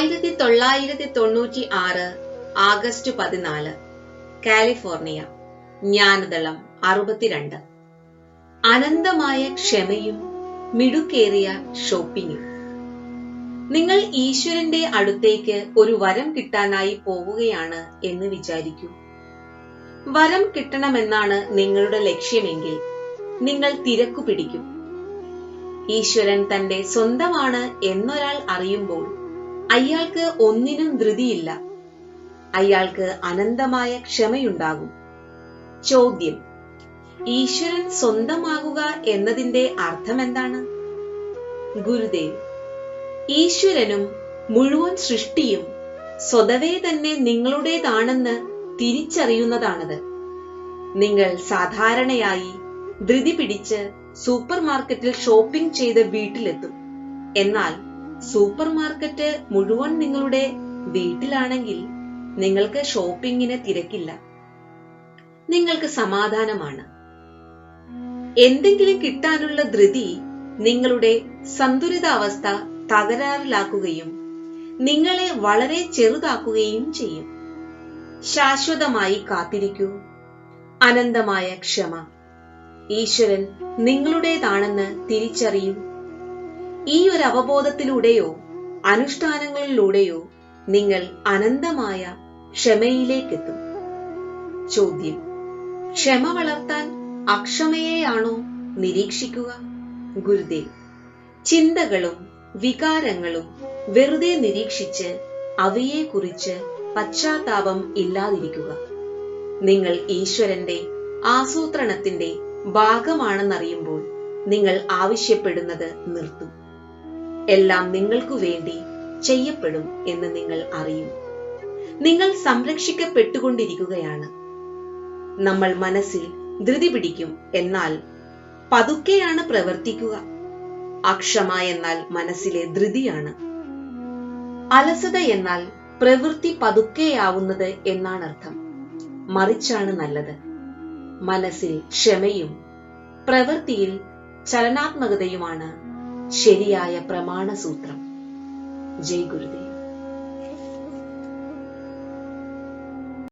1996 August 14, California. ജ്ഞാനദളം 62. അനന്തമായ ക്ഷമയും മിടുക്കേറിയ ഷോപ്പിംഗും. നിങ്ങൾ ഈശ്വരന്റെ അടുത്തേക്ക് ഒരു വരം കിട്ടാനായി പോവുകയാണ് എന്ന് വിചാരിക്കൂ. വരം കിട്ടണമെന്നാണ് നിങ്ങളുടെ ലക്ഷ്യമെങ്കിൽ നിങ്ങൾ തിരക്കു പിടിക്കും. ഈശ്വരൻ തന്റെ സ്വന്തമാണ് എന്നൊരാൾ അറിയുമ്പോൾ അയാൾക്ക് ഒന്നിനും ധൃതിയില്ല. അയാൾക്ക് അനന്തമായ ക്ഷമയുണ്ടാകും. ചോദ്യം: ഈശ്വരൻ സ്വന്തമാകുക എന്നതിന്റെ അർത്ഥമെന്താണ്? ഗുരുദേവ്: ഈശ്വരനും മുഴുവൻ സൃഷ്ടിയും സ്വതവേ തന്നെ നിങ്ങളുടേതാണെന്ന് തിരിച്ചറിയുന്നതാണത്. നിങ്ങൾ സാധാരണയായി ധൃതി പിടിച്ച് സൂപ്പർ മാർക്കറ്റിൽ ഷോപ്പിംഗ് ചെയ്ത് വീട്ടിലെത്തും. എന്നാൽ സൂപ്പർ മാർക്കറ്റ് മുഴുവൻ നിങ്ങളുടെ വീട്ടിലാണെങ്കിൽ നിങ്ങൾക്ക് ഷോപ്പിങ്ങിന് തിരക്കില്ല. നിങ്ങൾക്ക് സമാധാനമാണ്. എന്തെങ്കിലും കിട്ടാനുള്ള ധൃതി നിങ്ങളുടെ സന്തുലിതാവസ്ഥ തകരാറിലാക്കുകയും നിങ്ങളെ വളരെ ചെറുതാക്കുകയും ചെയ്യും. ശാശ്വതമായി കാത്തിരിക്കൂ. അനന്തമായ ക്ഷമ. ഈശ്വരൻ നിങ്ങളുടേതാണെന്ന് തിരിച്ചറിയൂ. ഈ ഒരു അവബോധത്തിലൂടെയോ അനുഷ്ഠാനങ്ങളിലൂടെയോ നിങ്ങൾ അനന്തമായ ക്ഷമയിലേക്കെത്തും. ചോദ്യം: ക്ഷമ വളർത്താൻ അക്ഷമയെയാണോ നിരീക്ഷിക്കുക? ഗുരുദേവ്: ചിന്തകളും വികാരങ്ങളും വെറുതെ നിരീക്ഷിച്ച് അവയെക്കുറിച്ച് പശ്ചാത്താപം ഇല്ലാതിരിക്കുക. നിങ്ങൾ ഈശ്വരന്റെ ആസൂത്രണത്തിന്റെ ഭാഗമാണെന്നറിയുമ്പോൾ നിങ്ങൾ ആവശ്യപ്പെടുന്നത് നിർത്തും. എല്ലാം നിങ്ങൾക്കു വേണ്ടി ചെയ്യപ്പെടും എന്ന് നിങ്ങൾ അറിയും. നിങ്ങൾ സംരക്ഷിക്കപ്പെട്ടുകൊണ്ടിരിക്കുകയാണ്. നമ്മൾ മനസ്സിൽ ധൃതി പിടിക്കും, എന്നാൽ പതുക്കെയാണ് പ്രവർത്തിക്കുക. അക്ഷമ എന്നാൽ മനസ്സിലെ ധൃതിയാണ്. അലസത എന്നാൽ പ്രവൃത്തി പതുക്കെയാവുന്നത് എന്നാണ് അർത്ഥം. മറിച്ചാണ് നല്ലത്. മനസ്സിൽ ക്ഷമയും പ്രവൃത്തിയിൽ ചലനാത്മകതയുമാണ് ശരിയായ പ്രമാണസൂത്രം. ജയ് ഗുരുദേവ്.